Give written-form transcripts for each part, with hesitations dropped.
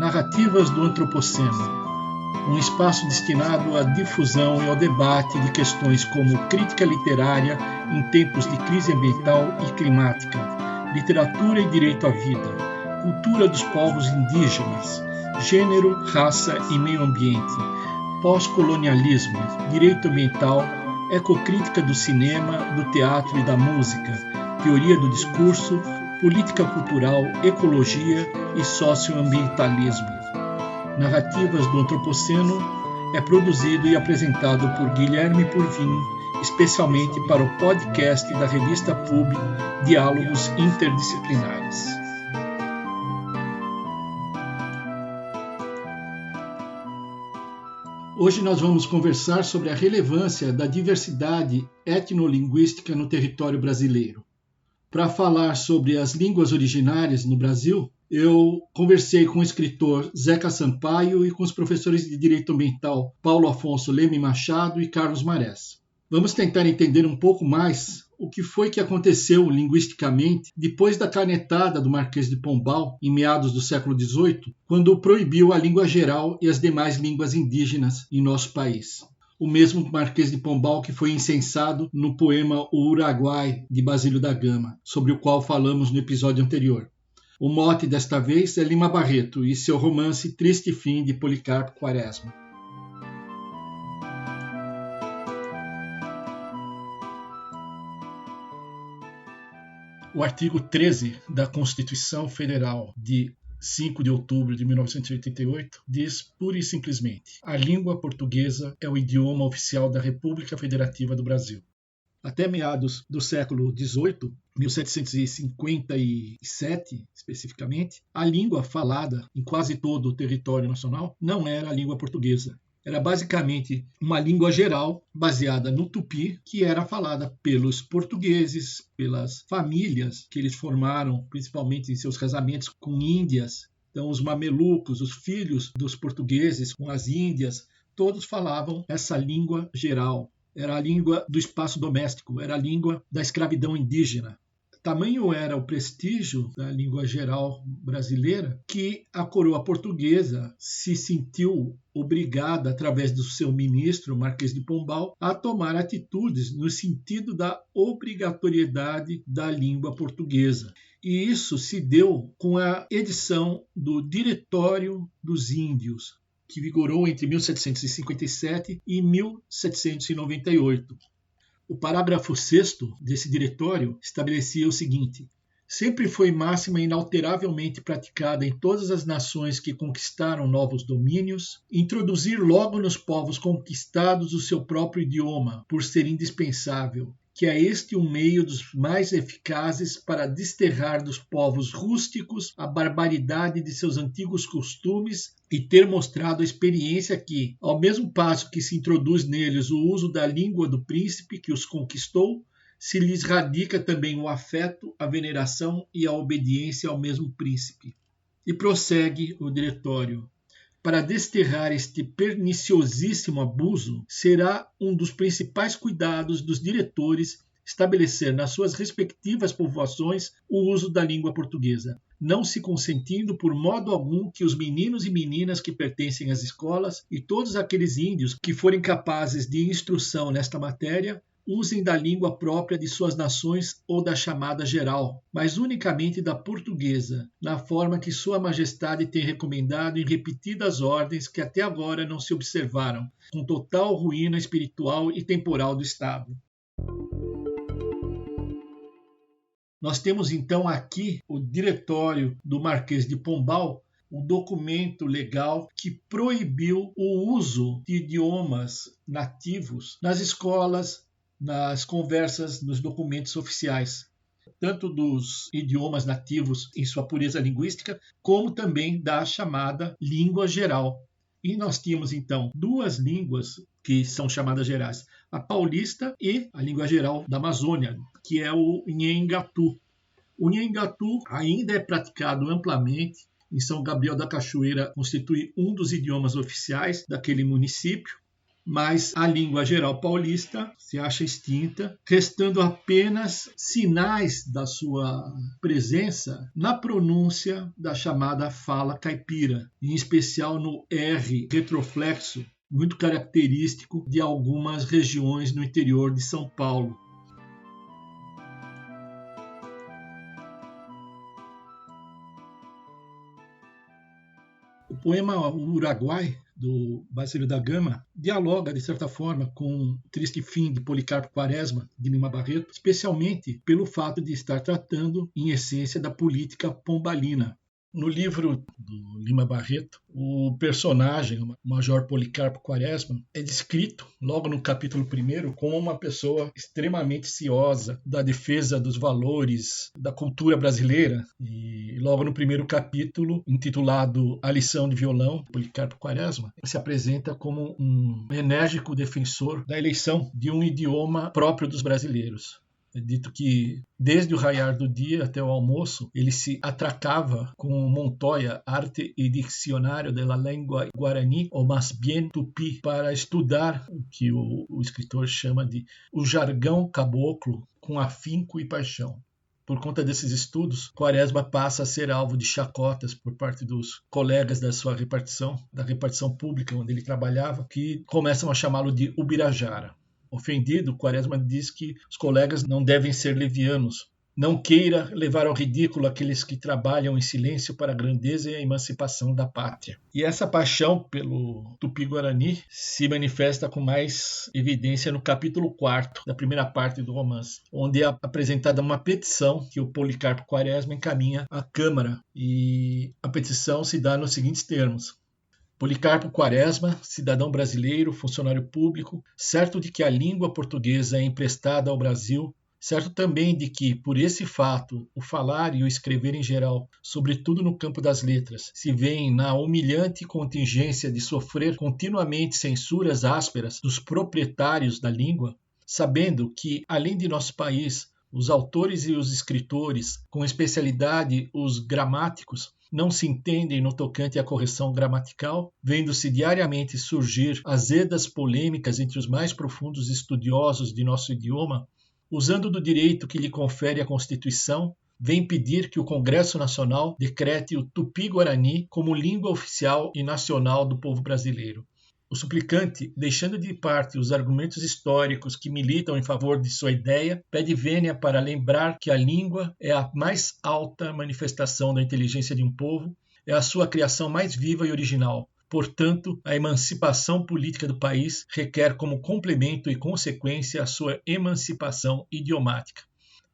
Narrativas do Antropoceno, um espaço destinado à difusão e ao debate de questões como crítica literária em tempos de crise ambiental e climática, literatura e direito à vida, cultura dos povos indígenas, gênero, raça e meio ambiente, pós-colonialismo, direito ambiental, ecocrítica do cinema, do teatro e da música, teoria do discurso, política cultural, ecologia e socioambientalismo. Narrativas do Antropoceno é produzido e apresentado por Guilherme Purvin, especialmente para o podcast da revista PUB Diálogos Interdisciplinares. Hoje nós vamos conversar sobre a relevância da diversidade etnolinguística no território brasileiro. Para falar sobre as línguas originárias no Brasil, eu conversei com o escritor Zeca Sampaio e com os professores de Direito Ambiental Paulo Afonso Leme Machado e Carlos Marés. Vamos tentar entender um pouco mais o que foi que aconteceu linguisticamente depois da canetada do Marquês de Pombal, em meados do século XVIII, quando proibiu a língua geral e as demais línguas indígenas em nosso país. O mesmo Marquês de Pombal que foi incensado no poema O Uruguai, de Basílio da Gama, sobre o qual falamos no episódio anterior. O mote desta vez é Lima Barreto e seu romance Triste Fim, de Policarpo Quaresma. O artigo 13 da Constituição Federal de 5 de outubro de 1988 diz pura e simplesmente: a língua portuguesa é o idioma oficial da República Federativa do Brasil. Até meados do século XVIII, 1757 especificamente, a língua falada em quase todo o território nacional não era a língua portuguesa. Era basicamente uma língua geral baseada no tupi, que era falada pelos portugueses, pelas famílias que eles formaram, principalmente em seus casamentos com índias. Então, os mamelucos, os filhos dos portugueses com as índias, todos falavam essa língua geral. Era a língua do espaço doméstico, era a língua da escravidão indígena. Tamanho era o prestígio da língua geral brasileira que a coroa portuguesa se sentiu obrigada, através do seu ministro, Marquês de Pombal, a tomar atitudes no sentido da obrigatoriedade da língua portuguesa. E isso se deu com a edição do Diretório dos Índios, que vigorou entre 1757 e 1798. O parágrafo 6º desse diretório estabelecia o seguinte: sempre foi máxima inalteravelmente praticada em todas as nações que conquistaram novos domínios, introduzir logo nos povos conquistados o seu próprio idioma, por ser indispensável, que é este um meio dos mais eficazes para desterrar dos povos rústicos a barbaridade de seus antigos costumes e ter mostrado a experiência que, ao mesmo passo que se introduz neles o uso da língua do príncipe que os conquistou, se lhes radica também o afeto, a veneração e a obediência ao mesmo príncipe. E prossegue o diretório: para desterrar este perniciosíssimo abuso, será um dos principais cuidados dos diretores estabelecer nas suas respectivas povoações o uso da língua portuguesa, não se consentindo por modo algum que os meninos e meninas que pertencem às escolas e todos aqueles índios que forem capazes de instrução nesta matéria usem da língua própria de suas nações ou da chamada geral, mas unicamente da portuguesa, na forma que Sua Majestade tem recomendado em repetidas ordens que até agora não se observaram, com total ruína espiritual e temporal do Estado. Nós temos então aqui o diretório do Marquês de Pombal, um documento legal que proibiu o uso de idiomas nativos nas escolas, nas conversas, nos documentos oficiais, tanto dos idiomas nativos em sua pureza linguística, como também da chamada língua geral. E nós tínhamos, então, duas línguas que são chamadas gerais, a paulista e a língua geral da Amazônia, que é o Nheengatu. O Nheengatu ainda é praticado amplamente. Em São Gabriel da Cachoeira constitui um dos idiomas oficiais daquele município. mas a língua geral paulista se acha extinta, restando apenas sinais da sua presença na pronúncia da chamada fala caipira, em especial no R retroflexo, muito característico de algumas regiões no interior de São Paulo. O poema O Uruguai, do Basílio da Gama, dialoga, de certa forma, com o triste fim de Policarpo Quaresma, de Lima Barreto, especialmente pelo fato de estar tratando, em essência, da política pombalina. No livro do Lima Barreto, o personagem, o Major Policarpo Quaresma, é descrito, logo no capítulo 1, como uma pessoa extremamente ciosa da defesa dos valores da cultura brasileira. E logo no primeiro capítulo, intitulado A Lição de Violão, Policarpo Quaresma se apresenta como um enérgico defensor da eleição de um idioma próprio dos brasileiros. É dito que, desde o raiar do dia até o almoço, ele se atracava com Montoya, Arte e Dicionário de la Lengua Guarani, ou mais bien Tupi, para estudar o que o escritor chama de o jargão caboclo com afinco e paixão. Por conta desses estudos, Quaresma passa a ser alvo de chacotas por parte dos colegas da sua repartição, da repartição pública onde ele trabalhava, que começam a chamá-lo de Ubirajara. Ofendido, Quaresma diz que os colegas não devem ser levianos. Não queira levar ao ridículo aqueles que trabalham em silêncio para a grandeza e a emancipação da pátria. E essa paixão pelo Tupi-Guarani se manifesta com mais evidência no capítulo 4 da primeira parte do romance, onde é apresentada uma petição que o Policarpo Quaresma encaminha à Câmara. E a petição se dá nos seguintes termos: Policarpo Quaresma, cidadão brasileiro, funcionário público, certo de que a língua portuguesa é emprestada ao Brasil, certo também de que, por esse fato, o falar e o escrever em geral, sobretudo no campo das letras, se veem na humilhante contingência de sofrer continuamente censuras ásperas dos proprietários da língua, sabendo que, além de nosso país, os autores e os escritores, com especialidade os gramáticos, não se entendem no tocante à correção gramatical, vendo-se diariamente surgir azedas polêmicas entre os mais profundos estudiosos de nosso idioma, usando do direito que lhe confere a Constituição, vem pedir que o Congresso Nacional decrete o Tupi-Guarani como língua oficial e nacional do povo brasileiro. O suplicante, deixando de parte os argumentos históricos que militam em favor de sua ideia, pede vênia para lembrar que a língua é a mais alta manifestação da inteligência de um povo, é a sua criação mais viva e original. Portanto, a emancipação política do país requer como complemento e consequência a sua emancipação idiomática.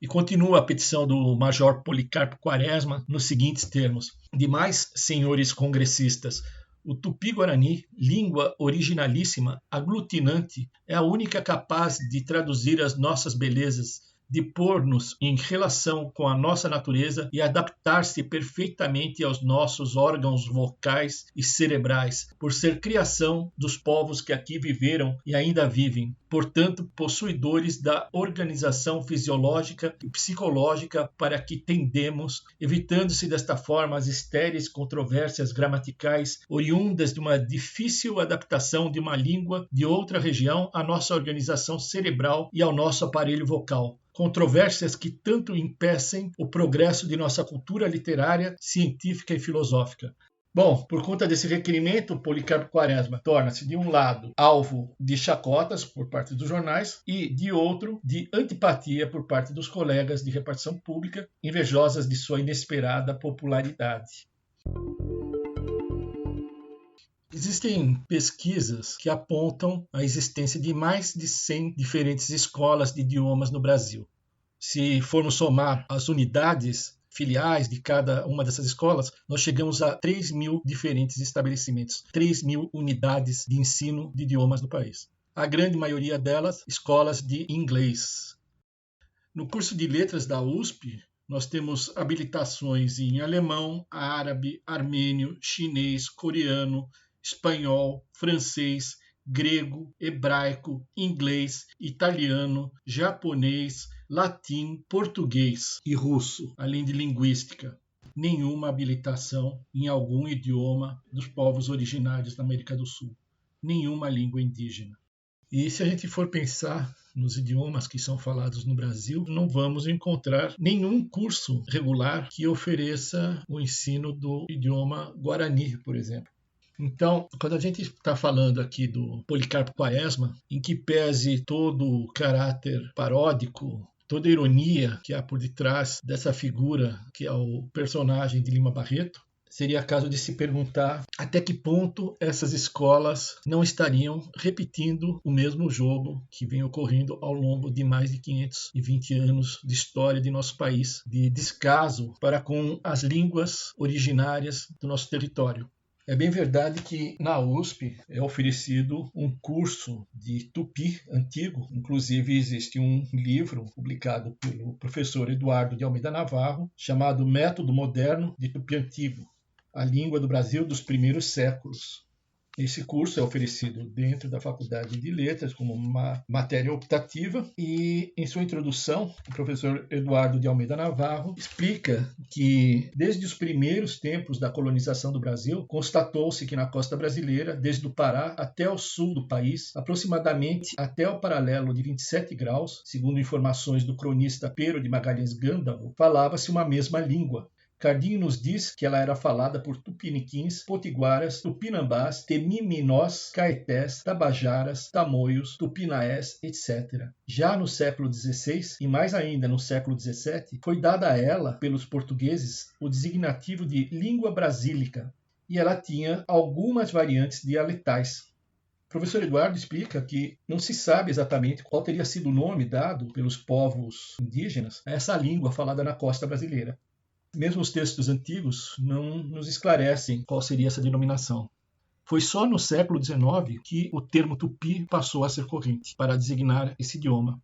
E continua a petição do Major Policarpo Quaresma nos seguintes termos: demais senhores congressistas, o Tupi-Guarani, língua originalíssima, aglutinante, é a única capaz de traduzir as nossas belezas, de pôr-nos em relação com a nossa natureza e adaptar-se perfeitamente aos nossos órgãos vocais e cerebrais, por ser criação dos povos que aqui viveram e ainda vivem, portanto, possuidores da organização fisiológica e psicológica para que tendemos, evitando-se desta forma as estéreis controvérsias gramaticais oriundas de uma difícil adaptação de uma língua de outra região à nossa organização cerebral e ao nosso aparelho vocal. Controvérsias que tanto impedem o progresso de nossa cultura literária, científica e filosófica. Bom, por conta desse requerimento, Policarpo Quaresma torna-se, de um lado, alvo de chacotas por parte dos jornais e, de outro, de antipatia por parte dos colegas de repartição pública, invejosas de sua inesperada popularidade. Existem pesquisas que apontam a existência de mais de 100 diferentes escolas de idiomas no Brasil. Se formos somar as unidades filiais de cada uma dessas escolas, nós chegamos a 3.000 diferentes estabelecimentos, 3.000 unidades de ensino de idiomas no país. A grande maioria delas, escolas de inglês. No curso de letras da USP, nós temos habilitações em alemão, árabe, armênio, chinês, coreano, espanhol, francês, grego, hebraico, inglês, italiano, japonês, latim, português e russo, além de linguística. Nenhuma habilitação em algum idioma dos povos originários da América do Sul. Nenhuma língua indígena. E se a gente for pensar nos idiomas que são falados no Brasil, não vamos encontrar nenhum curso regular que ofereça o ensino do idioma guarani, por exemplo. Então, quando a gente está falando aqui do Policarpo Quaresma, em que pese todo o caráter paródico, toda a ironia que há por detrás dessa figura que é o personagem de Lima Barreto, seria caso de se perguntar até que ponto essas escolas não estariam repetindo o mesmo jogo que vem ocorrendo ao longo de mais de 520 anos de história de nosso país, de descaso para com as línguas originárias do nosso território. É bem verdade que na USP é oferecido um curso de tupi antigo. Inclusive existe um livro publicado pelo professor Eduardo de Almeida Navarro chamado Método Moderno de Tupi Antigo, a língua do Brasil dos primeiros séculos. Esse curso é oferecido dentro da Faculdade de Letras como uma matéria optativa e, em sua introdução, o professor Eduardo de Almeida Navarro explica que, desde os primeiros tempos da colonização do Brasil, constatou-se que na costa brasileira, desde o Pará até o sul do país, aproximadamente até o paralelo de 27 graus, segundo informações do cronista Pero de Magalhães Gândavo, falava-se uma mesma língua. Cardinho nos diz que ela era falada por tupiniquins, potiguaras, tupinambás, temiminós, caetés, tabajaras, tamoios, tupinaés, etc. Já no século XVI, e mais ainda no século XVII, foi dada a ela, pelos portugueses, o designativo de língua brasílica, e ela tinha algumas variantes dialetais. O professor Eduardo explica que não se sabe exatamente qual teria sido o nome dado pelos povos indígenas a essa língua falada na costa brasileira. Mesmo os textos antigos não nos esclarecem qual seria essa denominação. Foi só no século XIX que o termo tupi passou a ser corrente para designar esse idioma.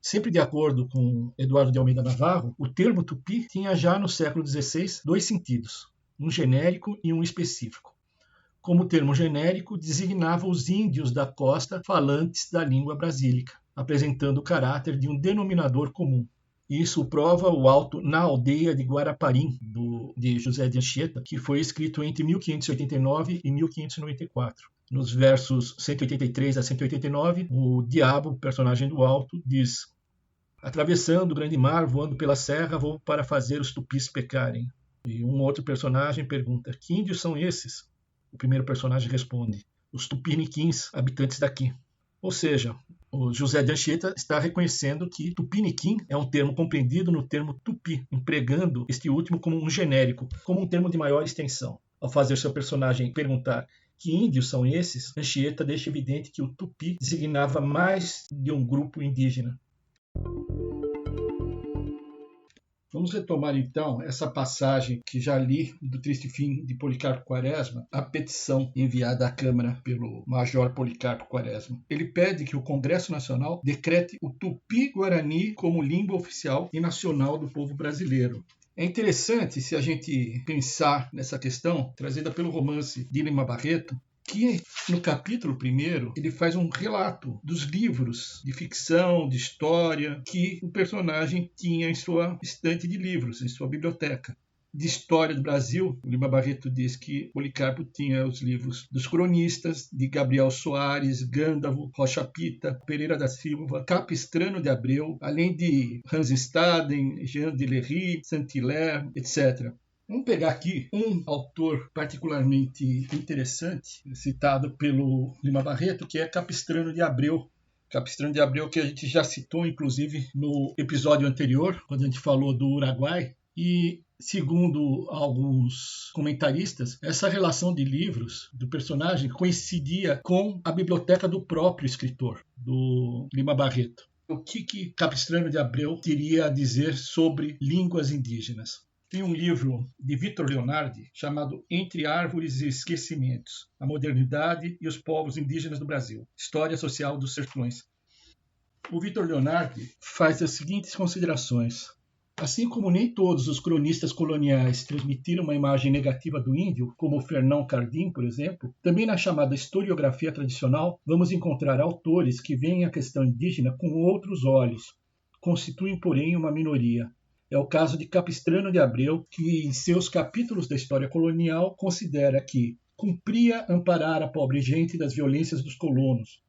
Sempre de acordo com Eduardo de Almeida Navarro, o termo tupi tinha já no século XVI dois sentidos, um genérico e um específico. Como o termo genérico designava os índios da costa falantes da língua brasílica, apresentando o caráter de um denominador comum. Isso prova o auto Na Aldeia de Guaraparim, de José de Anchieta, que foi escrito entre 1589 e 1594. Nos versos 183 a 189, o diabo, o personagem do alto, diz: atravessando o grande mar, voando pela serra, vou para fazer os tupis pecarem. E um outro personagem pergunta: que índios são esses? O primeiro personagem responde: os tupiniquins, habitantes daqui. Ou seja, o José de Anchieta está reconhecendo que tupiniquim é um termo compreendido no termo tupi, empregando este último como um genérico, como um termo de maior extensão. Ao fazer seu personagem perguntar que índios são esses, Anchieta deixa evidente que o tupi designava mais de um grupo indígena. Vamos retomar então essa passagem que já li do Triste Fim de Policarpo Quaresma, a petição enviada à Câmara pelo Major Policarpo Quaresma. Ele pede que o Congresso Nacional decrete o tupi-guarani como língua oficial e nacional do povo brasileiro. É interessante se a gente pensar nessa questão trazida pelo romance de Lima Barreto, que no capítulo 1 ele faz um relato dos livros de ficção, de história, que o personagem tinha em sua estante de livros, em sua biblioteca. De história do Brasil, o Lima Barreto diz que Policarpo tinha os livros dos cronistas, de Gabriel Soares, Gândavo, Rocha Pita, Pereira da Silva, Capistrano de Abreu, além de Hans Staden, Jean de Lery, Saint-Hilaire, etc. Vamos pegar aqui um autor particularmente interessante, citado pelo Lima Barreto, que é Capistrano de Abreu. Capistrano de Abreu, que a gente já citou, inclusive, no episódio anterior, quando a gente falou do Uruguai. E, segundo alguns comentaristas, essa relação de livros do personagem coincidia com a biblioteca do próprio escritor, do Lima Barreto. O que Capistrano de Abreu teria a dizer sobre línguas indígenas? Tem um livro de Vitor Leonardi chamado Entre Árvores e Esquecimentos, a Modernidade e os Povos Indígenas do Brasil, História Social dos Sertões. O Vitor Leonardi faz as seguintes considerações. Assim como nem todos os cronistas coloniais transmitiram uma imagem negativa do índio, como Fernão Cardim, por exemplo, também na chamada historiografia tradicional vamos encontrar autores que veem a questão indígena com outros olhos, constituem, porém, uma minoria. É o caso de Capistrano de Abreu, que em seus capítulos da história colonial considera que cumpria amparar a pobre gente das violências dos colonos,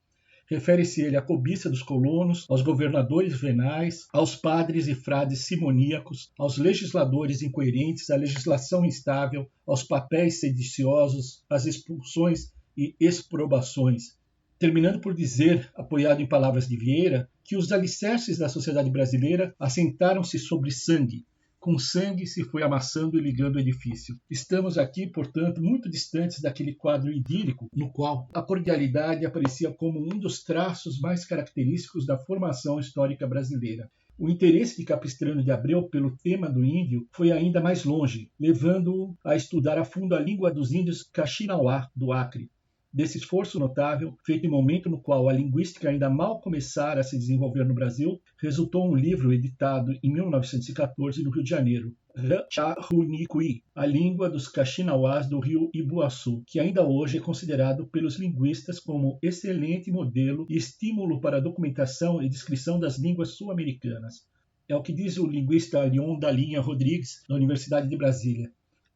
Refere-se ele à cobiça dos colonos, aos governadores venais, aos padres e frades simoníacos, aos legisladores incoerentes, à legislação instável, aos papéis sediciosos, às expulsões e exprobações, terminando por dizer, apoiado em palavras de Vieira, que os alicerces da sociedade brasileira assentaram-se sobre sangue. Com sangue se foi amassando e ligando o edifício. Estamos aqui, portanto, muito distantes daquele quadro idílico no qual a cordialidade aparecia como um dos traços mais característicos da formação histórica brasileira. O interesse de Capistrano de Abreu pelo tema do índio foi ainda mais longe, levando-o a estudar a fundo a língua dos índios Kaxinawá, do Acre. Desse esforço notável, feito em momento no qual a linguística ainda mal começara a se desenvolver no Brasil, resultou um livro editado em 1914 no Rio de Janeiro, Rachahunicuí, a língua dos Kaxinawás do rio Ibuaçu, que ainda hoje é considerado pelos linguistas como excelente modelo e estímulo para a documentação e descrição das línguas sul-americanas. É o que diz o linguista Arion Dalinha Rodrigues, da Universidade de Brasília.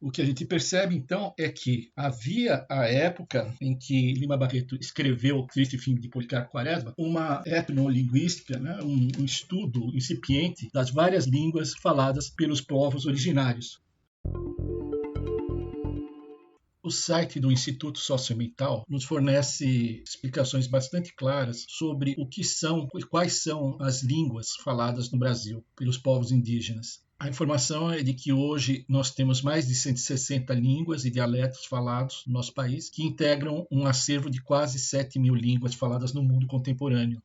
O que a gente percebe, então, é que havia a época em que Lima Barreto escreveu Triste Fim de Policarpo Quaresma, uma etnolinguística, um estudo incipiente das várias línguas faladas pelos povos originários. O site do Instituto Socioambiental nos fornece explicações bastante claras sobre o que são e quais são as línguas faladas no Brasil pelos povos indígenas. A informação é de que hoje nós temos mais de 160 línguas e dialetos falados no nosso país, que integram um acervo de quase 7.000 línguas faladas no mundo contemporâneo.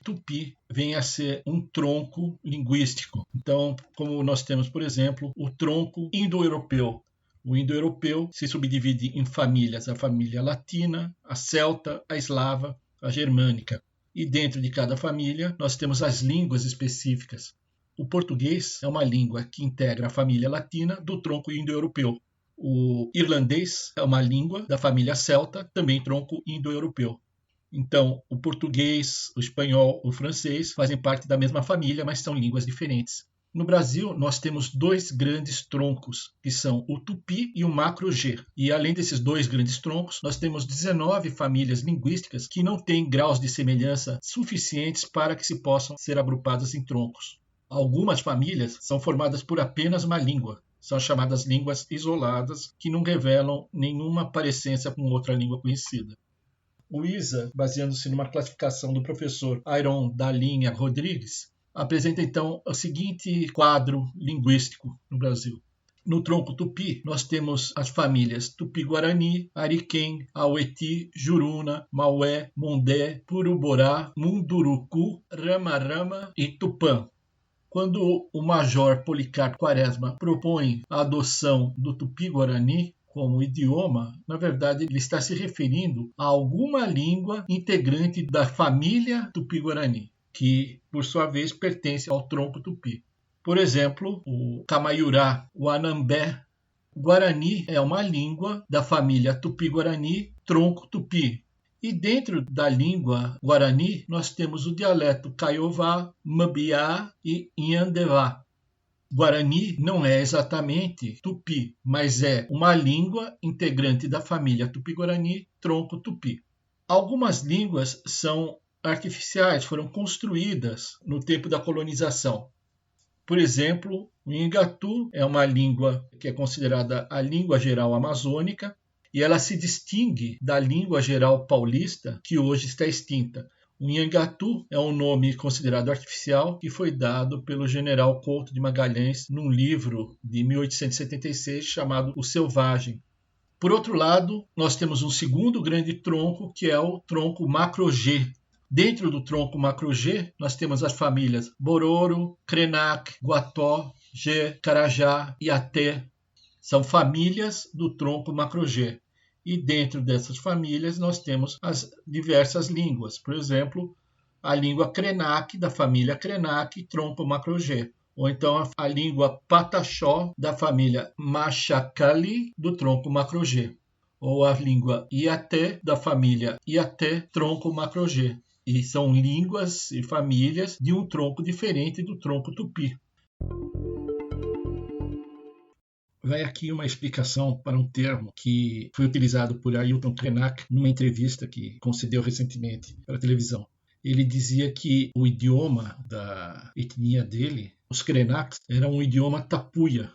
Tupi vem a ser um tronco linguístico. Então, como nós temos, por exemplo, o tronco indo-europeu. O indo-europeu se subdivide em famílias, a família latina, a celta, a eslava, a germânica. E dentro de cada família nós temos as línguas específicas. O português é uma língua que integra a família latina do tronco indo-europeu. O irlandês é uma língua da família celta, também tronco indo-europeu. Então, o português, o espanhol, o francês fazem parte da mesma família, mas são línguas diferentes. No Brasil, nós temos dois grandes troncos, que são o Tupi e o Macro-G. E além desses dois grandes troncos, nós temos 19 famílias linguísticas que não têm graus de semelhança suficientes para que se possam ser agrupadas em troncos. Algumas famílias são formadas por apenas uma língua. São chamadas línguas isoladas, que não revelam nenhuma parecência com outra língua conhecida. O ISA, baseando-se numa classificação do professor Arion Dalinha Rodrigues, apresenta então o seguinte quadro linguístico no Brasil. No tronco Tupi, nós temos as famílias Tupi-Guarani, Ariquém, Aueti, Juruna, Maué, Mondé, Puruborá, Munduruku, Rama-Rama e Tupã. Quando o major Policarpo Quaresma propõe a adoção do Tupi-Guarani como idioma, na verdade ele está se referindo a alguma língua integrante da família Tupi-Guarani, que, por sua vez, pertence ao tronco Tupi. Por exemplo, o Camaiurá, o Anambé. Guarani é uma língua da família Tupi-Guarani, tronco Tupi. E dentro da língua Guarani, nós temos o dialeto Caiová, Mabiá e Inhandevá. Guarani não é exatamente Tupi, mas é uma língua integrante da família Tupi-Guarani, tronco Tupi. Algumas línguas são artificiais, foram construídas no tempo da colonização. Por exemplo, o Nhangatu é uma língua que é considerada a língua geral amazônica, e ela se distingue da língua geral paulista, que hoje está extinta. O Nhangatu é um nome considerado artificial que foi dado pelo general Couto de Magalhães num livro de 1876 chamado O Selvagem. Por outro lado, nós temos um segundo grande tronco, que é o tronco Macro-G. Dentro do tronco Macro-G, nós temos as famílias Bororo, Krenak, Guató, G, Carajá e Até. São famílias do tronco Macro-G. E dentro dessas famílias nós temos as diversas línguas. Por exemplo, a língua Krenak, da família Krenak, tronco Macro-G. Ou então a língua Pataxó, da família Machacali, do tronco Macro-G. Ou a língua Iaté, da família Iaté, tronco Macro-G. E são línguas e famílias de um tronco diferente do tronco Tupi. Vai aqui uma explicação para um termo que foi utilizado por Ailton Krenak numa entrevista que concedeu recentemente para a televisão. Ele dizia que o idioma da etnia dele, os Krenaks, era um idioma tapuia.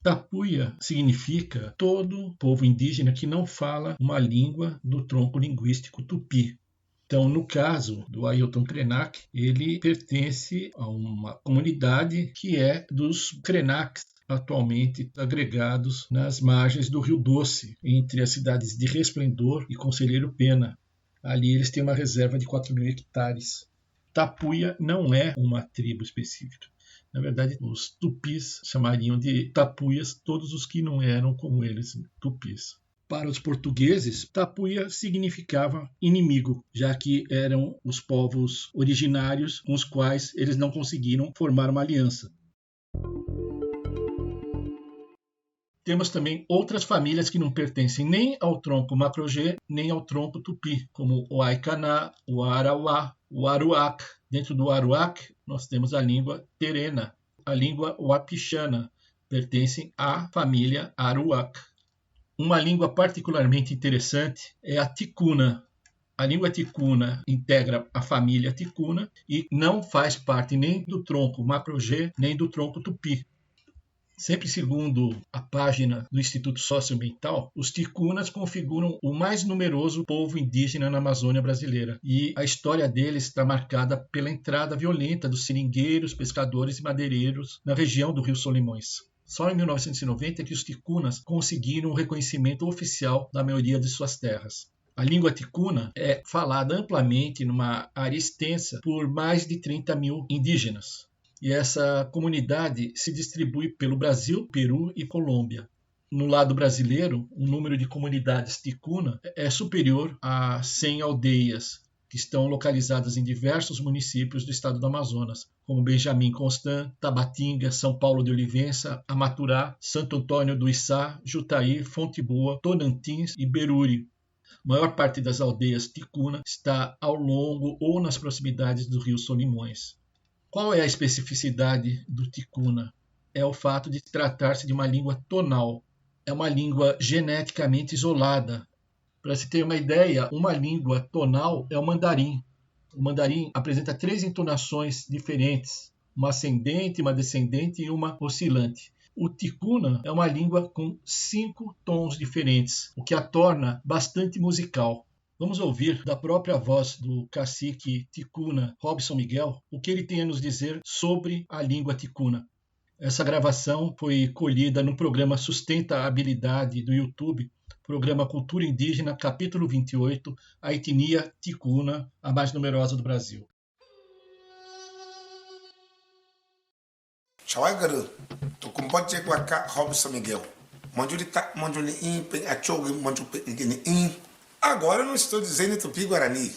Tapuia significa todo povo indígena que não fala uma língua do tronco linguístico tupi. Então, no caso do Ailton Krenak, ele pertence a uma comunidade que é dos Krenaks, atualmente agregados nas margens do Rio Doce, entre as cidades de Resplendor e Conselheiro Pena. Ali eles têm uma reserva de 4.000 hectares. Tapuia não é uma tribo específica. Na verdade, os tupis chamariam de tapuias todos os que não eram, como eles, tupis. Para os portugueses, tapuia significava inimigo, já que eram os povos originários com os quais eles não conseguiram formar uma aliança. Temos também outras famílias que não pertencem nem ao tronco Macro-G, nem ao tronco Tupi, como o Aikaná, o Arauá, o Aruac. Dentro do Aruac, nós temos a língua Terena, a língua Wapixana, pertencem à família Aruac. Uma língua particularmente interessante é a ticuna. A língua ticuna integra a família ticuna e não faz parte nem do tronco Macro-G, nem do tronco Tupi. Sempre segundo a página do Instituto Socioambiental, os ticunas configuram o mais numeroso povo indígena na Amazônia brasileira e a história deles está marcada pela entrada violenta dos seringueiros, pescadores e madeireiros na região do Rio Solimões. Só em 1990 é que os ticunas conseguiram o reconhecimento oficial da maioria de suas terras. A língua ticuna é falada amplamente numa área extensa por mais de 30.000 indígenas. E essa comunidade se distribui pelo Brasil, Peru e Colômbia. No lado brasileiro, o número de comunidades ticuna é superior a 100 aldeias, que estão localizadas em diversos municípios do estado do Amazonas, como Benjamin Constant, Tabatinga, São Paulo de Olivença, Amaturá, Santo Antônio do Içá, Jutaí, Fonte Boa, Tonantins e Beruri. A maior parte das aldeias ticuna está ao longo ou nas proximidades do rio Solimões. Qual é a especificidade do ticuna? É o fato de tratar-se de uma língua tonal. É uma língua geneticamente isolada. Para se ter uma ideia, uma língua tonal é o mandarim. O mandarim apresenta 3 entonações diferentes, uma ascendente, uma descendente e uma oscilante. O ticuna é uma língua com 5 tons diferentes, o que a torna bastante musical. Vamos ouvir da própria voz do cacique ticuna Robson Miguel o que ele tem a nos dizer sobre a língua ticuna. Essa gravação foi colhida no programa Sustentabilidade do YouTube, programa Cultura Indígena, capítulo 28, a etnia ticuna, a mais numerosa do Brasil. Chawagaru, tu kumbote waka Robson Miguel. Manjuri tak manjuri in pe achogi manju pe in. Agora eu não estou dizendo em Tupi-Guarani,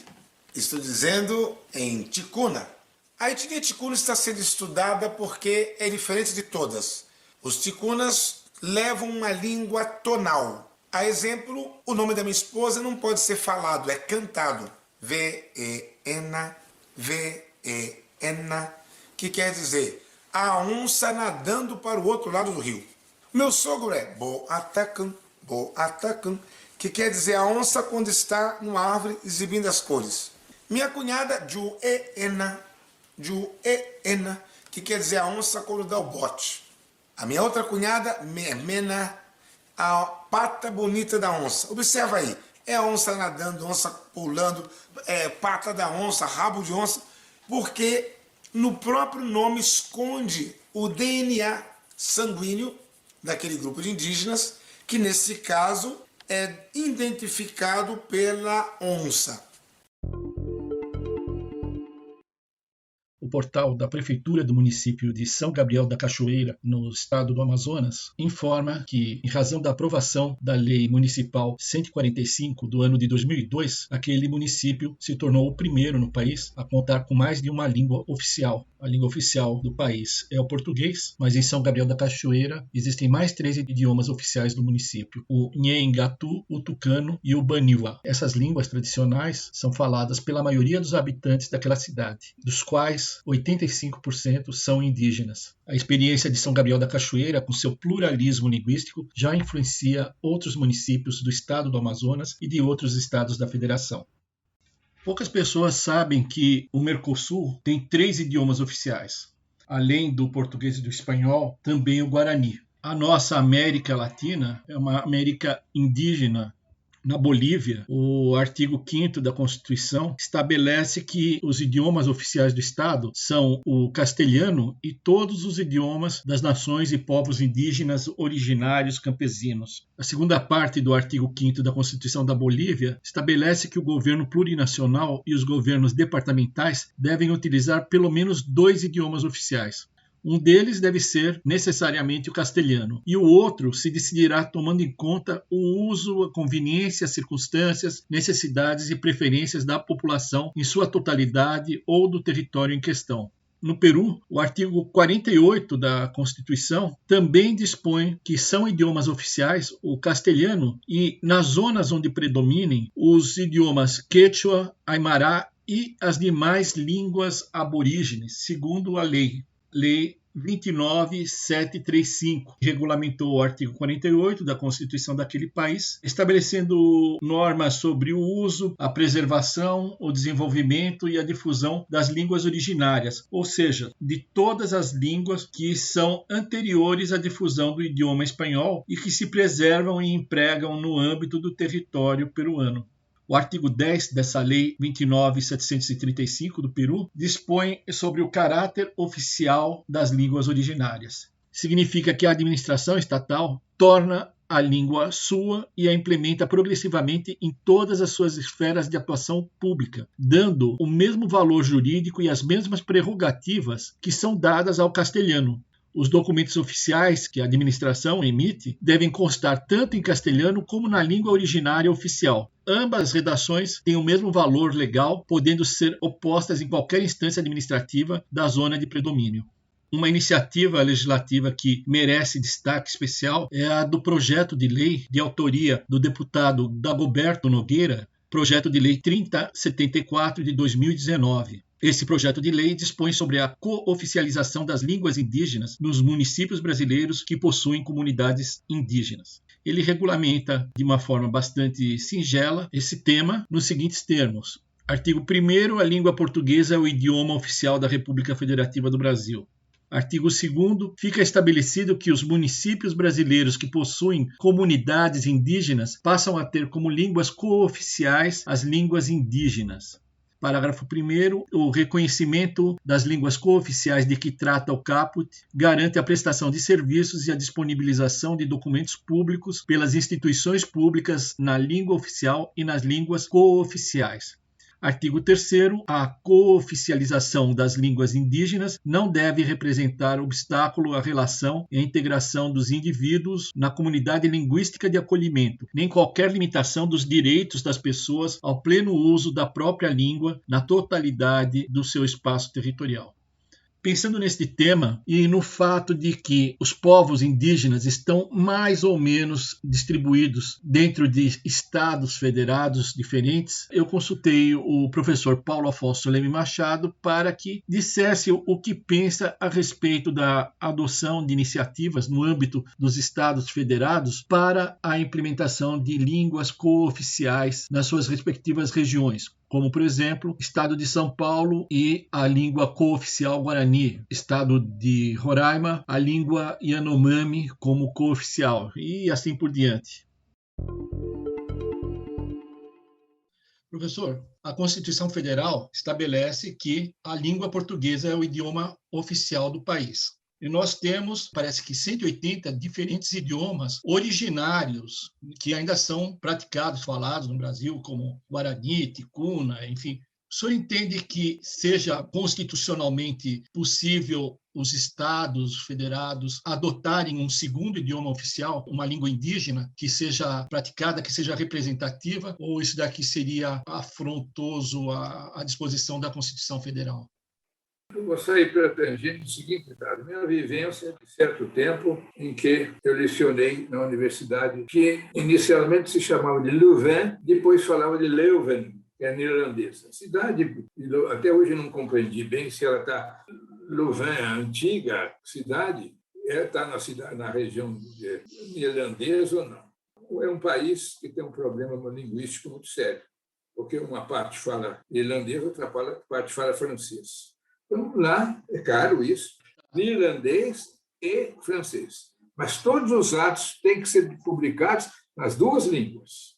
estou dizendo em ticuna. A etnia ticuna está sendo estudada porque é diferente de todas. Os ticunas levam uma língua tonal. A exemplo, o nome da minha esposa não pode ser falado, é cantado. V-E-N-A, V-E-N-A, que quer dizer a onça nadando para o outro lado do rio. Meu sogro é Boatacan, Boatacan, que quer dizer a onça quando está numa árvore exibindo as cores. Minha cunhada, Juena, Juena, que quer dizer a onça quando dá o bote. A minha outra cunhada, Mermena, a pata bonita da onça. Observa aí, é a onça nadando, onça pulando, pata da onça, rabo de onça, porque no próprio nome esconde o DNA sanguíneo daquele grupo de indígenas, que nesse caso é identificado pela onça. O portal da Prefeitura do município de São Gabriel da Cachoeira, no estado do Amazonas, informa que, em razão da aprovação da Lei Municipal 145 do ano de 2002, aquele município se tornou o primeiro no país a contar com mais de uma língua oficial. A língua oficial do país é o português, mas em São Gabriel da Cachoeira existem mais 13 idiomas oficiais do município: o Nhengatu, o Tucano e o Baniwa. Essas línguas tradicionais são faladas pela maioria dos habitantes daquela cidade, dos quais desses, 85% são indígenas. A experiência de São Gabriel da Cachoeira, com seu pluralismo linguístico, já influencia outros municípios do estado do Amazonas e de outros estados da federação. Poucas pessoas sabem que o Mercosul tem 3 idiomas oficiais. Além do português e do espanhol, também o Guarani. A nossa América Latina é uma América indígena. Na Bolívia, o artigo 5º da Constituição estabelece que os idiomas oficiais do Estado são o castelhano e todos os idiomas das nações e povos indígenas originários campesinos. A segunda parte do artigo 5º da Constituição da Bolívia estabelece que o governo plurinacional e os governos departamentais devem utilizar pelo menos 2 idiomas oficiais. Um deles deve ser necessariamente o castelhano, e o outro se decidirá tomando em conta o uso, a conveniência, as circunstâncias, necessidades e preferências da população em sua totalidade ou do território em questão. No Peru, o artigo 48 da Constituição também dispõe que são idiomas oficiais o castelhano e, nas zonas onde predominem, os idiomas quechua, aimará e as demais línguas aborígenes, segundo a Lei 29.735, que regulamentou o artigo 48 da Constituição daquele país, estabelecendo normas sobre o uso, a preservação, o desenvolvimento e a difusão das línguas originárias, ou seja, de todas as línguas que são anteriores à difusão do idioma espanhol e que se preservam e empregam no âmbito do território peruano. O artigo 10 dessa Lei 29.735 do Peru dispõe sobre o caráter oficial das línguas originárias. Significa que a administração estatal torna a língua sua e a implementa progressivamente em todas as suas esferas de atuação pública, dando o mesmo valor jurídico e as mesmas prerrogativas que são dadas ao castelhano. Os documentos oficiais que a administração emite devem constar tanto em castelhano como na língua originária oficial. Ambas redações têm o mesmo valor legal, podendo ser opostas em qualquer instância administrativa da zona de predomínio. Uma iniciativa legislativa que merece destaque especial é a do projeto de lei de autoria do deputado Dagoberto Nogueira, projeto de lei 3074 de 2019. Esse projeto de lei dispõe sobre a cooficialização das línguas indígenas nos municípios brasileiros que possuem comunidades indígenas. Ele regulamenta de uma forma bastante singela esse tema nos seguintes termos. Artigo 1º, a língua portuguesa é o idioma oficial da República Federativa do Brasil. Artigo 2º, fica estabelecido que os municípios brasileiros que possuem comunidades indígenas passam a ter como línguas cooficiais as línguas indígenas. Parágrafo 1º, o reconhecimento das línguas cooficiais de que trata o caput garante a prestação de serviços e a disponibilização de documentos públicos pelas instituições públicas na língua oficial e nas línguas cooficiais. Artigo 3º, a cooficialização das línguas indígenas não deve representar obstáculo à relação e à integração dos indivíduos na comunidade linguística de acolhimento, nem qualquer limitação dos direitos das pessoas ao pleno uso da própria língua na totalidade do seu espaço territorial. Pensando neste tema e no fato de que os povos indígenas estão mais ou menos distribuídos dentro de estados federados diferentes, eu consultei o professor Paulo Afonso Leme Machado para que dissesse o que pensa a respeito da adoção de iniciativas no âmbito dos estados federados para a implementação de línguas cooficiais nas suas respectivas regiões, como, por exemplo, Estado de São Paulo e a língua cooficial Guarani, Estado de Roraima, a língua Yanomami como cooficial, e assim por diante. Professor, a Constituição Federal estabelece que a língua portuguesa é o idioma oficial do país. E nós temos, parece que 180 diferentes idiomas originários que ainda são praticados, falados no Brasil, como Guarani, Ticuna, enfim. O senhor entende que seja constitucionalmente possível os estados federados adotarem um segundo idioma oficial, uma língua indígena, que seja praticada, que seja representativa, ou isso daqui seria afrontoso à disposição da Constituição Federal? Eu gostaria de abranger o seguinte, a minha vivência de certo tempo em que eu lecionei na universidade, que inicialmente se chamava de Louvain, depois falava de Leuven. é neerlandesa. A cidade, até hoje eu não compreendi bem se ela está... Louvain, a antiga cidade, está na região neerlandesa ou não. É um país que tem um problema linguístico muito sério, porque uma parte fala neerlandês, outra parte fala francês. Então, lá, é caro isso, neerlandês e francês. Mas todos os atos têm que ser publicados nas duas línguas.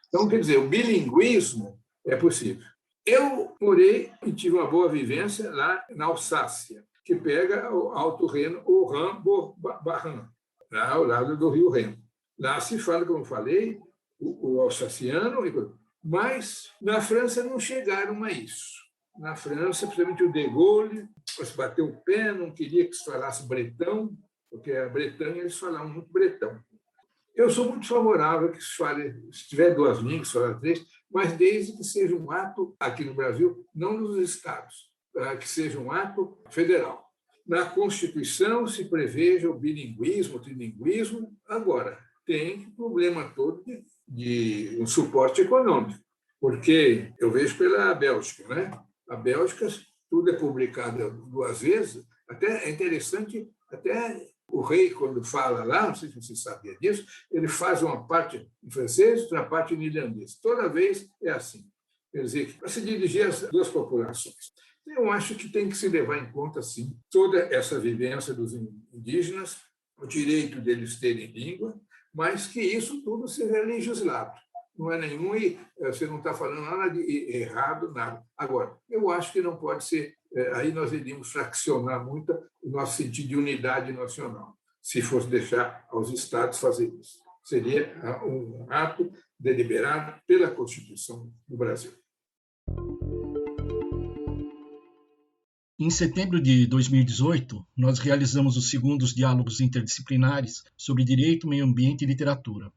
Então, quer dizer, o bilinguismo é possível. Eu morei e tive uma boa vivência lá na Alsácia, que pega o Alto Reno, o Rhin-Barran, lá ao lado do Rio Reno. Lá se fala, como eu falei, o alsaciano, mas na França não chegaram a isso. Na França, principalmente o de Gaulle, se bateu o pé, não queria que se falasse bretão, porque a Bretanha eles falavam muito bretão. Eu sou muito favorável que se fale, se tiver duas línguas, se falar três, mas desde que seja um ato, aqui no Brasil, não nos estados, que seja um ato federal. Na Constituição se preveja o bilinguismo, o trilinguismo, agora tem problema todo de um suporte econômico, porque eu vejo pela Bélgica, né? A Bélgica, tudo é publicado duas vezes, até é interessante, até o rei, quando fala lá, não sei se você sabia disso, ele faz uma parte em francês e outra parte em neerlandês. Toda vez é assim. Quer dizer, para se dirigir às duas populações. Eu acho que tem que se levar em conta, sim, toda essa vivência dos indígenas, o direito deles terem língua, mas que isso tudo seja legislado. Não é nenhum, e você não está falando nada de errado, nada. Agora, eu acho que não pode ser, aí nós iríamos fraccionar muito o nosso sentido de unidade nacional, se fosse deixar aos estados fazer isso. Seria um ato deliberado pela Constituição do Brasil. Em setembro de 2018, nós realizamos os segundos diálogos interdisciplinares sobre direito, meio ambiente e literatura.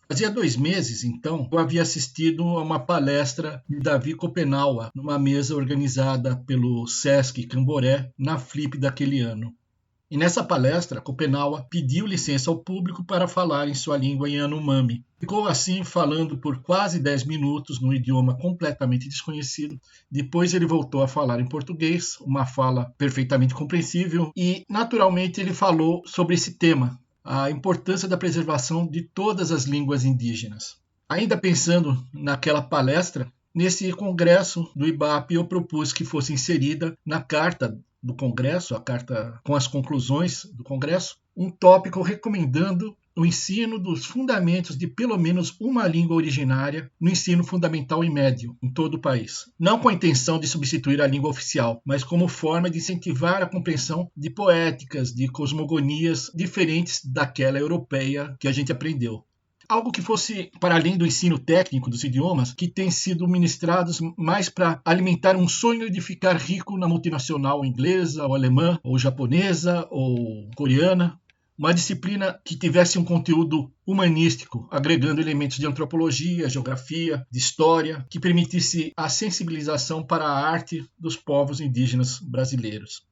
Fazia 2 meses, então, eu havia assistido a uma palestra de Davi Kopenawa, numa mesa organizada pelo Sesc Camboré, na Flip daquele ano. E nessa palestra, Kopenawa pediu licença ao público para falar em sua língua Yanomami. Ficou assim falando por quase 10 minutos num idioma completamente desconhecido. Depois ele voltou a falar em português, uma fala perfeitamente compreensível, e naturalmente ele falou sobre esse tema, a importância da preservação de todas as línguas indígenas. Ainda pensando naquela palestra, nesse congresso do IBAP eu propus que fosse inserida na carta do Congresso, a carta com as conclusões do Congresso, um tópico recomendando o ensino dos fundamentos de pelo menos uma língua originária no ensino fundamental e médio em todo o país. Não com a intenção de substituir a língua oficial, mas como forma de incentivar a compreensão de poéticas, de cosmogonias diferentes daquela europeia que a gente aprendeu. Algo que fosse para além do ensino técnico dos idiomas, que tem sido ministrados mais para alimentar um sonho de ficar rico na multinacional inglesa, ou alemã, ou japonesa, ou coreana. Uma disciplina que tivesse um conteúdo humanístico, agregando elementos de antropologia, geografia, de história, que permitisse a sensibilização para a arte dos povos indígenas brasileiros.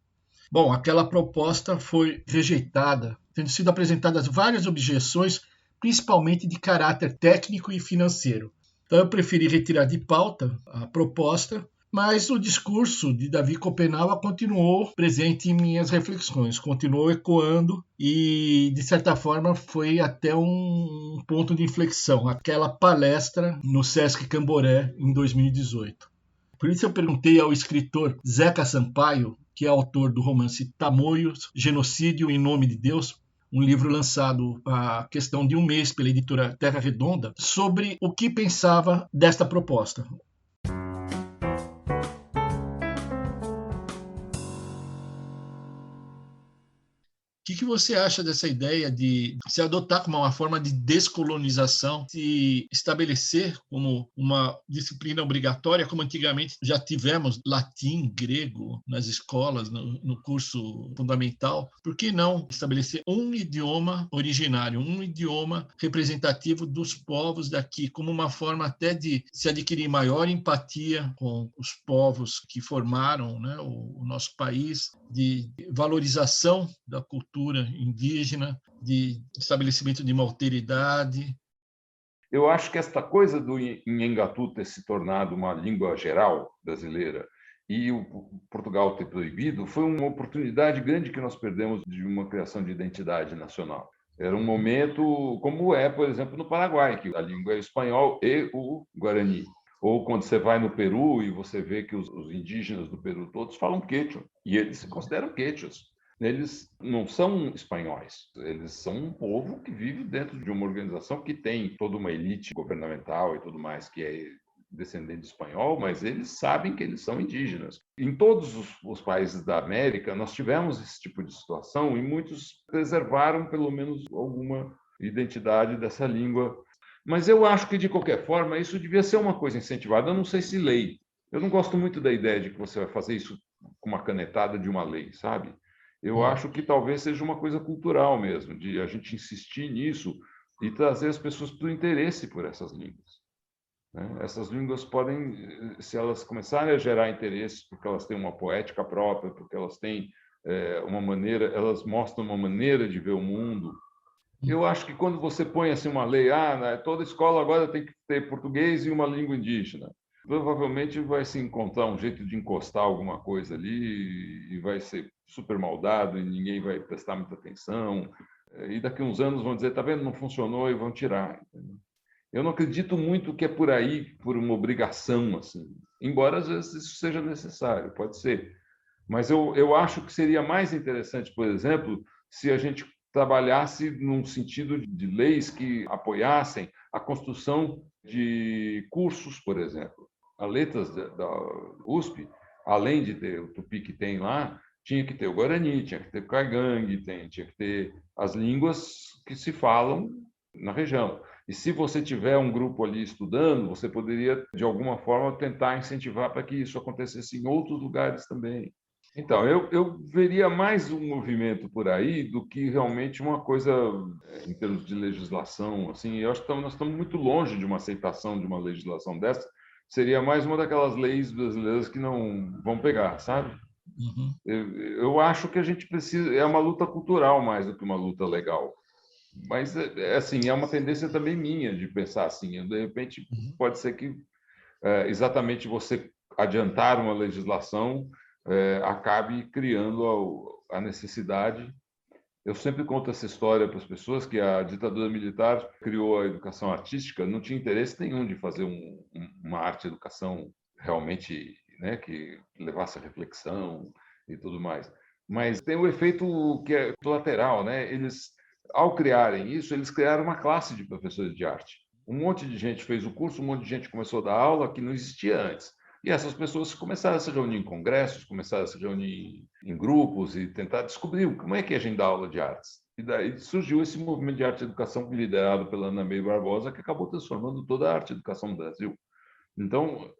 Bom, aquela proposta foi rejeitada, tendo sido apresentadas várias objeções, principalmente de caráter técnico e financeiro. Então eu preferi retirar de pauta a proposta, mas o discurso de Davi Kopenawa continuou presente em minhas reflexões, continuou ecoando e, de certa forma, foi até um ponto de inflexão, aquela palestra no Sesc Camboré em 2018. Por isso eu perguntei ao escritor Zeca Sampaio, que é autor do romance Tamoios, Genocídio em Nome de Deus, um livro lançado há questão de 1 mês pela editora Terra Redonda, sobre o que pensava desta proposta. O que você acha dessa ideia de se adotar como uma forma de descolonização, se estabelecer como uma disciplina obrigatória, como antigamente já tivemos latim, grego nas escolas, no curso fundamental? Por que não estabelecer um idioma originário, um idioma representativo dos povos daqui, como uma forma até de se adquirir maior empatia com os povos que formaram, né, o nosso país, de valorização da cultura indígena, de estabelecimento de uma alteridade? Eu acho que esta coisa do Nhengatu ter se tornado uma língua geral brasileira e o Portugal ter proibido foi uma oportunidade grande que nós perdemos de uma criação de identidade nacional. Era um momento como é, por exemplo, no Paraguai, que a língua é o espanhol e o guarani. Ou quando você vai no Peru e você vê que os indígenas do Peru todos falam quechua, e eles se consideram quechuas. Eles não são espanhóis, eles são um povo que vive dentro de uma organização que tem toda uma elite governamental e tudo mais que é descendente de espanhol, mas eles sabem que eles são indígenas. Em todos os países da América, nós tivemos esse tipo de situação e muitos preservaram pelo menos alguma identidade dessa língua. Mas eu acho que, de qualquer forma, isso devia ser uma coisa incentivada. Eu não sei se lei. Eu não gosto muito da ideia de que você vai fazer isso com uma canetada de uma lei, sabe? Eu acho que talvez seja uma coisa cultural mesmo, de a gente insistir nisso e trazer as pessoas para o interesse por essas línguas. Né? Essas línguas podem, se elas começarem a gerar interesse, porque elas têm uma poética própria, porque elas têm uma maneira, elas mostram uma maneira de ver o mundo. Eu acho que quando você põe assim uma lei, toda escola agora tem que ter português e uma língua indígena, provavelmente vai se encontrar um jeito de encostar alguma coisa ali e vai ser super maldado e ninguém vai prestar muita atenção. E daqui a uns anos vão dizer, tá vendo, não funcionou e vão tirar. Entendeu? Eu não acredito muito que é por aí, por uma obrigação, assim. Embora às vezes isso seja necessário, pode ser. Mas eu acho que seria mais interessante, por exemplo, se a gente trabalhasse num sentido de leis que apoiassem a construção de cursos, por exemplo. A Letras da USP, além de ter o tupi que tem lá, tinha que ter o guarani, tinha que ter o caigangue, tinha que ter as línguas que se falam na região. E se você tiver um grupo ali estudando, você poderia, de alguma forma, tentar incentivar para que isso acontecesse em outros lugares também. Então, eu veria mais um movimento por aí do que realmente uma coisa em termos de legislação. Assim, eu acho que nós estamos muito longe de uma aceitação de uma legislação dessa. Seria mais uma daquelas leis brasileiras que não vão pegar, sabe? Uhum. Eu acho que a gente precisa... É uma luta cultural mais do que uma luta legal. Mas, assim, é uma tendência também minha de pensar assim. De repente, pode ser que exatamente você adiantar uma legislação acabe criando a necessidade. Eu sempre conto essa história para as pessoas que a ditadura militar criou a educação artística, não tinha interesse nenhum de fazer uma arte-educação realmente, né, que levasse a reflexão e tudo mais. Mas tem o efeito que é colateral, né? Eles, ao criarem isso, eles criaram uma classe de professores de arte. Um monte de gente fez o curso, um monte de gente começou a dar aula que não existia antes. E essas pessoas começaram a se reunir em congressos, começaram a se reunir em grupos e tentar descobrir como é que a gente dá aula de artes. E daí surgiu esse movimento de arte e educação liderado pela Ana Meire Barbosa, que acabou transformando toda a arte e educação no Brasil. Então,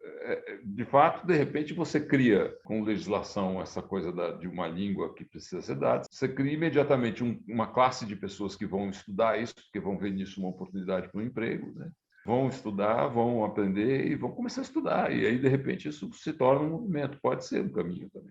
de fato, de repente, você cria com legislação essa coisa de uma língua que precisa ser dada, você cria imediatamente uma classe de pessoas que vão estudar isso, porque vão ver nisso uma oportunidade para um emprego, né? Vão estudar, vão aprender e vão começar a estudar. E aí, de repente, isso se torna um movimento. Pode ser um caminho também.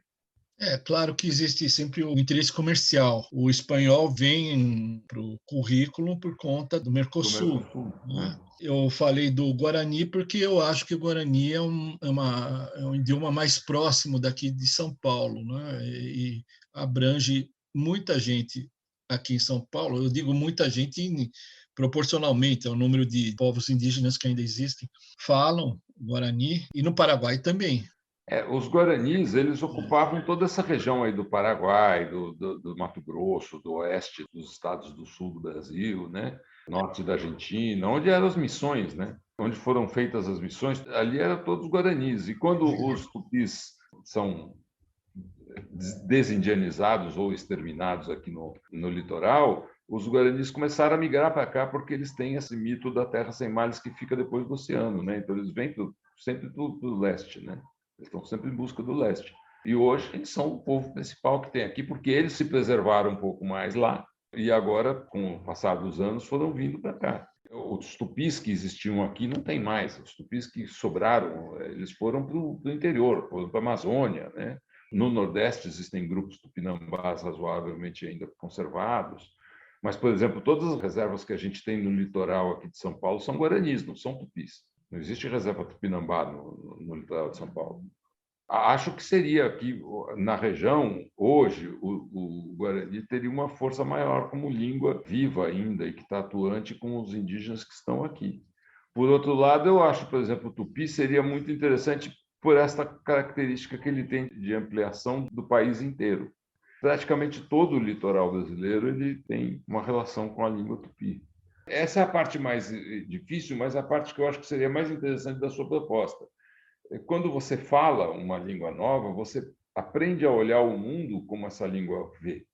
É claro que existe sempre o interesse comercial. O espanhol vem para o currículo por conta do Mercosul. Né? Eu falei do Guarani porque eu acho que o Guarani é um idioma mais próximo daqui de São Paulo, né? E abrange muita gente aqui em São Paulo. Eu digo muita gente proporcionalmente ao número de povos indígenas que ainda existem, falam Guarani, e no Paraguai também. Os guaranis, eles ocupavam toda essa região aí do Paraguai, do Mato Grosso, do oeste dos estados do sul do Brasil, né? Norte da Argentina, onde eram as missões, né? Onde foram feitas as missões, ali eram todos guaranis. E quando os tupis são desindianizados ou exterminados aqui no litoral, os guaranis começaram a migrar para cá porque eles têm esse mito da terra sem males que fica depois do oceano, né? Então eles vêm sempre do leste, né? Eles estão sempre em busca do leste. E hoje eles são o povo principal que tem aqui, porque eles se preservaram um pouco mais lá e agora, com o passar dos anos, foram vindo para cá. Os tupis que existiam aqui não tem mais. Os tupis que sobraram, eles foram para o interior, foram para a Amazônia, né? No Nordeste existem grupos tupinambás razoavelmente ainda conservados. Mas, por exemplo, todas as reservas que a gente tem no litoral aqui de São Paulo são guaranis, não são tupis. Não existe reserva tupinambá no litoral de São Paulo. Acho que seria aqui, na região, hoje, o Guarani teria uma força maior como língua viva ainda e que está atuante com os indígenas que estão aqui. Por outro lado, eu acho, por exemplo, o tupi seria muito interessante por esta característica que ele tem de ampliação do país inteiro. Praticamente todo o litoral brasileiro ele tem uma relação com a língua tupi. Essa é a parte mais difícil, mas a parte que eu acho que seria mais interessante da sua proposta. Quando você fala uma língua nova, você aprende a olhar o mundo como essa língua vê.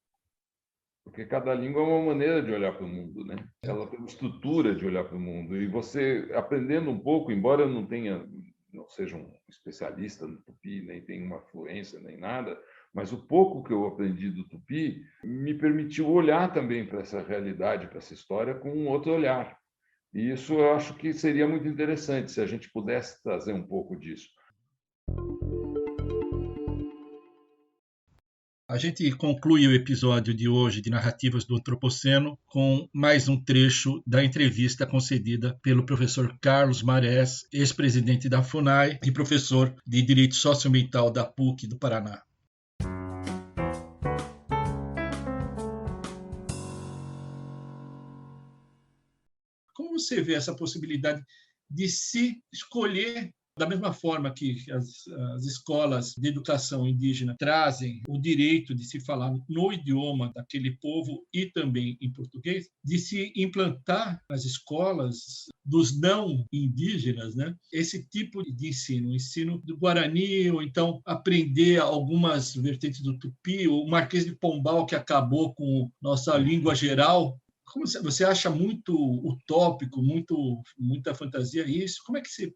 Porque cada língua é uma maneira de olhar para o mundo, né? Ela tem uma estrutura de olhar para o mundo. E você, aprendendo um pouco, embora eu não seja um especialista no tupi, nem tenha uma fluência, nem nada, mas o pouco que eu aprendi do tupi me permitiu olhar também para essa realidade, para essa história, com um outro olhar. E isso eu acho que seria muito interessante se a gente pudesse trazer um pouco disso. A gente conclui o episódio de hoje de Narrativas do Antropoceno com mais um trecho da entrevista concedida pelo professor Carlos Marés, ex-presidente da FUNAI e professor de Direito Socioambiental da PUC do Paraná. Como você vê essa possibilidade de se escolher, da mesma forma que as escolas de educação indígena trazem o direito de se falar no idioma daquele povo e também em português, de se implantar nas escolas dos não indígenas, né, esse tipo de ensino, o ensino do Guarani, ou então aprender algumas vertentes do Tupi, o Marquês de Pombal, que acabou com nossa língua geral. Como você acha muito utópico, muita fantasia isso? Como é que você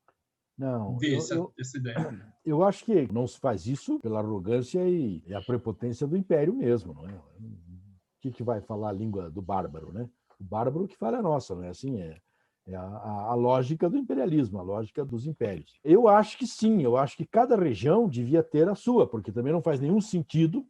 vê essa ideia? Eu acho que não se faz isso pela arrogância e a prepotência do império mesmo, não é? O que vai falar a língua do bárbaro, né? O bárbaro que fala a nossa, não é assim? É a lógica do imperialismo, a lógica dos impérios. Eu acho que sim, eu acho que cada região devia ter a sua, porque também não faz nenhum sentido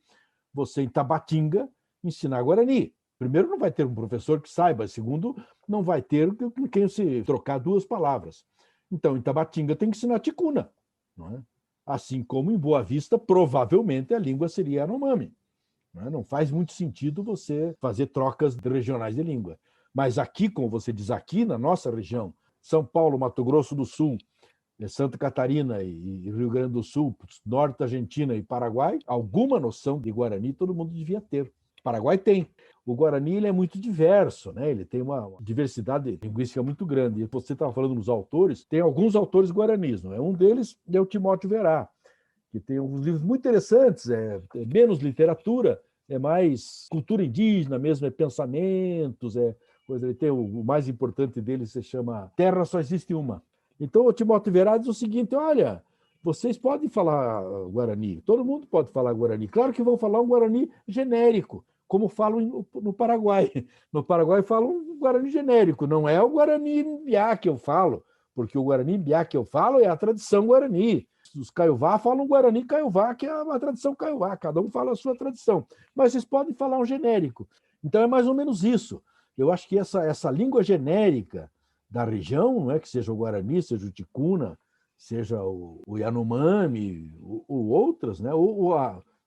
você, em Tabatinga, ensinar Guarani. Primeiro, não vai ter um professor que saiba. Segundo, não vai ter com quem se trocar duas palavras. Então, em Tabatinga tem que ensinar ticuna. Não é? Assim como em Boa Vista, provavelmente a língua seria Yanomami. Não é? Não faz muito sentido você fazer trocas regionais de língua. Mas aqui, como você diz, aqui na nossa região, São Paulo, Mato Grosso do Sul, Santa Catarina e Rio Grande do Sul, Norte da Argentina e Paraguai, alguma noção de Guarani todo mundo devia ter. O Paraguai tem. O Guarani ele é muito diverso, né? Ele tem uma diversidade linguística muito grande. E você estava falando dos autores, tem alguns autores guaranis, não é? Um deles é o Timóteo Verá, que tem alguns livros muito interessantes, é menos literatura, é mais cultura indígena mesmo, é pensamentos, ele tem o mais importante dele se chama Terra Só Existe Uma. Então o Timóteo Verá diz o seguinte: olha, vocês podem falar Guarani, todo mundo pode falar Guarani. Claro que vão falar um Guarani genérico, como falam no Paraguai. No Paraguai falam um Guarani genérico, não é o Guarani Mbiá que eu falo, porque o Guarani Mbiá que eu falo é a tradição Guarani. Os Caiová falam Guarani Caiová, que é a tradição Caiová, cada um fala a sua tradição. Mas vocês podem falar um genérico. Então é mais ou menos isso. Eu acho que essa língua genérica da região, não é que seja o Guarani, seja o Ticuna, seja o Yanomami, ou outras, né?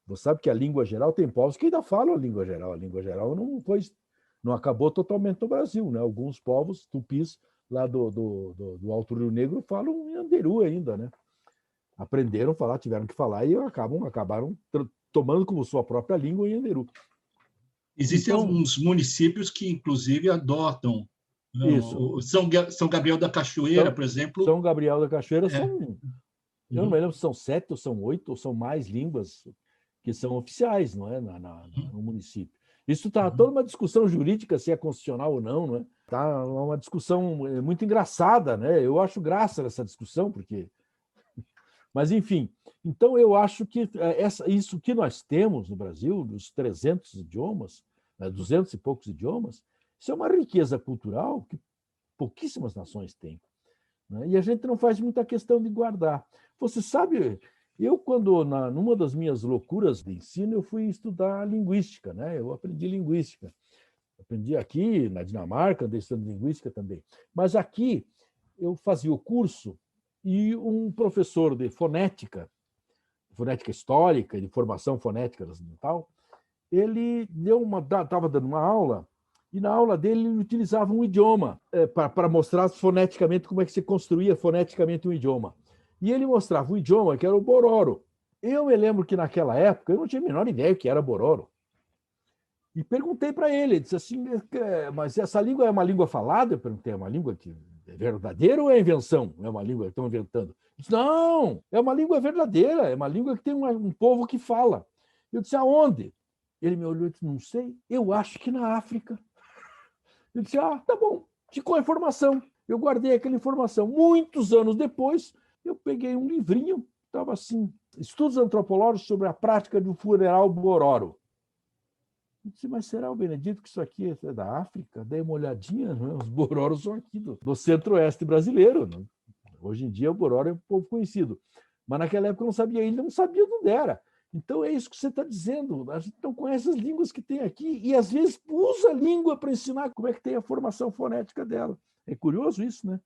Você sabe que a língua geral tem povos que ainda falam a língua geral. A língua geral não acabou totalmente no Brasil, né? Alguns povos tupis lá do Alto Rio Negro falam em Anderu ainda, né? Aprenderam a falar, tiveram que falar e acabaram tomando como sua própria língua em Anderu. Existem alguns municípios que, inclusive, adotam. Isso. São Gabriel da Cachoeira, por exemplo. São Gabriel da Cachoeira são... Eu não me lembro se são 7 ou são 8 ou são mais línguas que são oficiais, não é, no município. Isso está toda uma discussão jurídica se é constitucional ou não é? Está uma discussão muito engraçada, né? Eu acho graça nessa discussão, porque... Mas, enfim, então eu acho que isso que nós temos no Brasil, os 300 idiomas, 200 e poucos idiomas, isso é uma riqueza cultural que pouquíssimas nações têm. Né? E a gente não faz muita questão de guardar. Você sabe, eu numa das minhas loucuras de ensino, eu fui estudar linguística, né? Eu aprendi linguística. Aprendi aqui na Dinamarca, andei estudando linguística também. Mas aqui eu fazia o curso e um professor de fonética histórica, de formação fonética e tal, ele estava dando uma aula e na aula dele ele utilizava um idioma para mostrar foneticamente como é que se construía foneticamente um idioma. E ele mostrava um idioma que era o Bororo. Eu me lembro que naquela época eu não tinha a menor ideia o que era Bororo. E perguntei para ele, disse assim, mas essa língua é uma língua falada? Eu perguntei, é uma língua que é verdadeira ou é invenção? É uma língua que estão inventando? Ele disse, não, é uma língua verdadeira, é uma língua que tem um povo que fala. Eu disse, aonde? Ele me olhou e disse, não sei, eu acho que na África. Eu disse, tá bom, ficou a informação. Eu guardei aquela informação. Muitos anos depois, eu peguei um livrinho, estava assim, Estudos Antropológicos sobre a Prática do Funeral Bororo. Eu disse, mas será, o Benedito, que isso aqui é da África? Dei uma olhadinha, né? Os Bororos são aqui do centro-oeste brasileiro. Né? Hoje em dia, o Bororo é um povo conhecido. Mas naquela época eu não sabia ainda, não sabia de onde era. Então, é isso que você está dizendo. A gente não conhece as línguas que tem aqui e, às vezes, usa a língua para ensinar como é que tem a formação fonética dela. É curioso isso, né?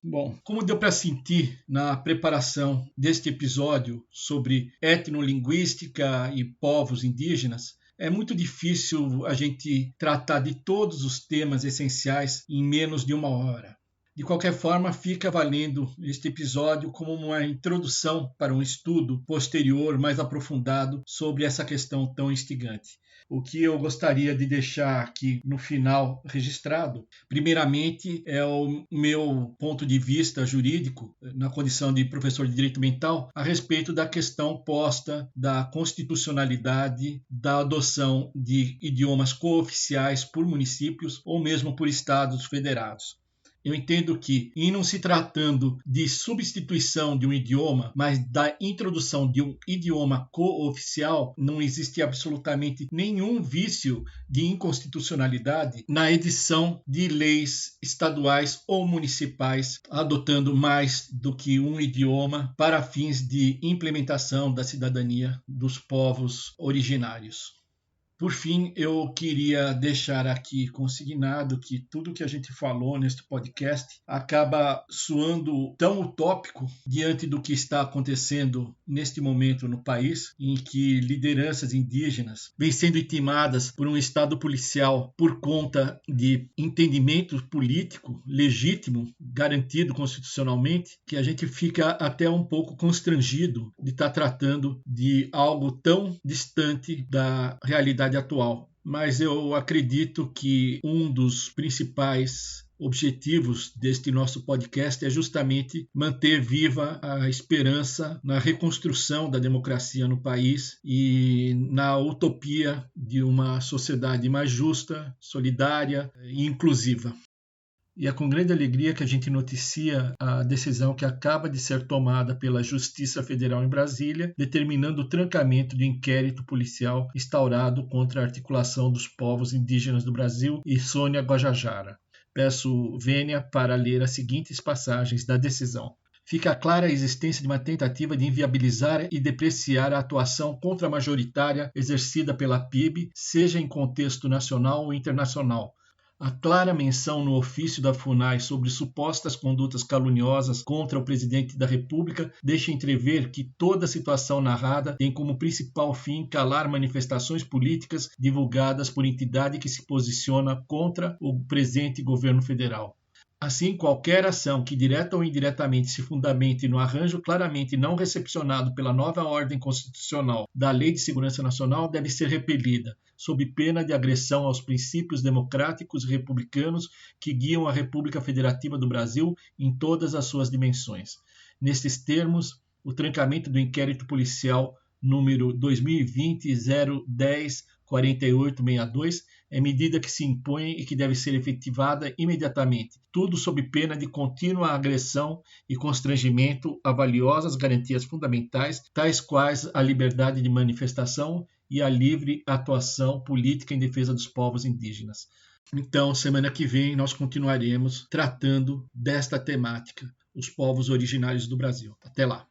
Bom, como deu para sentir na preparação deste episódio sobre etnolinguística e povos indígenas, é muito difícil a gente tratar de todos os temas essenciais em menos de 1 hora. De qualquer forma, fica valendo este episódio como uma introdução para um estudo posterior, mais aprofundado, sobre essa questão tão instigante. O que eu gostaria de deixar aqui no final registrado, primeiramente, é o meu ponto de vista jurídico, na condição de professor de direito ambiental, a respeito da questão posta da constitucionalidade da adoção de idiomas cooficiais por municípios ou mesmo por estados federados. Eu entendo que, em não se tratando de substituição de um idioma, mas da introdução de um idioma cooficial, não existe absolutamente nenhum vício de inconstitucionalidade na edição de leis estaduais ou municipais, adotando mais do que um idioma para fins de implementação da cidadania dos povos originários. Por fim, eu queria deixar aqui consignado que tudo que a gente falou neste podcast acaba soando tão utópico diante do que está acontecendo neste momento no país, em que lideranças indígenas vêm sendo intimadas por um Estado policial por conta de entendimento político legítimo, garantido constitucionalmente, que a gente fica até um pouco constrangido de estar tratando de algo tão distante da realidade atual. Mas eu acredito que um dos principais objetivos deste nosso podcast é justamente manter viva a esperança na reconstrução da democracia no país e na utopia de uma sociedade mais justa, solidária e inclusiva. E é com grande alegria que a gente noticia a decisão que acaba de ser tomada pela Justiça Federal em Brasília, determinando o trancamento de inquérito policial instaurado contra a articulação dos povos indígenas do Brasil e Sônia Guajajara. Peço vênia para ler as seguintes passagens da decisão. Fica clara a existência de uma tentativa de inviabilizar e depreciar a atuação contramajoritária exercida pela PIB, seja em contexto nacional ou internacional. A clara menção no ofício da FUNAI sobre supostas condutas caluniosas contra o presidente da República deixa entrever que toda a situação narrada tem como principal fim calar manifestações políticas divulgadas por entidade que se posiciona contra o presente governo federal. Assim, qualquer ação que direta ou indiretamente se fundamente no arranjo claramente não recepcionado pela nova ordem constitucional da Lei de Segurança Nacional deve ser repelida, sob pena de agressão aos princípios democráticos e republicanos que guiam a República Federativa do Brasil em todas as suas dimensões. Nestes termos, o trancamento do inquérito policial número 2020-010-4862 é medida que se impõe e que deve ser efetivada imediatamente, tudo sob pena de contínua agressão e constrangimento a valiosas garantias fundamentais, tais quais a liberdade de manifestação e a livre atuação política em defesa dos povos indígenas. Então, semana que vem, nós continuaremos tratando desta temática, os povos originários do Brasil. Até lá!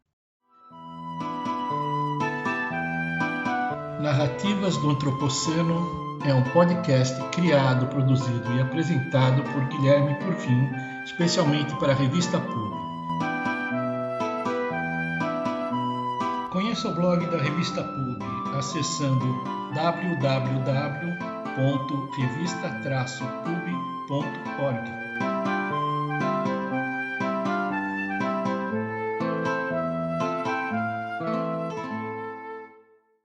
Narrativas do Antropoceno é um podcast criado, produzido e apresentado por Guilherme Porfim, especialmente para a revista PUB. Conheça o blog da revista PUB acessando www.revista-pub.org.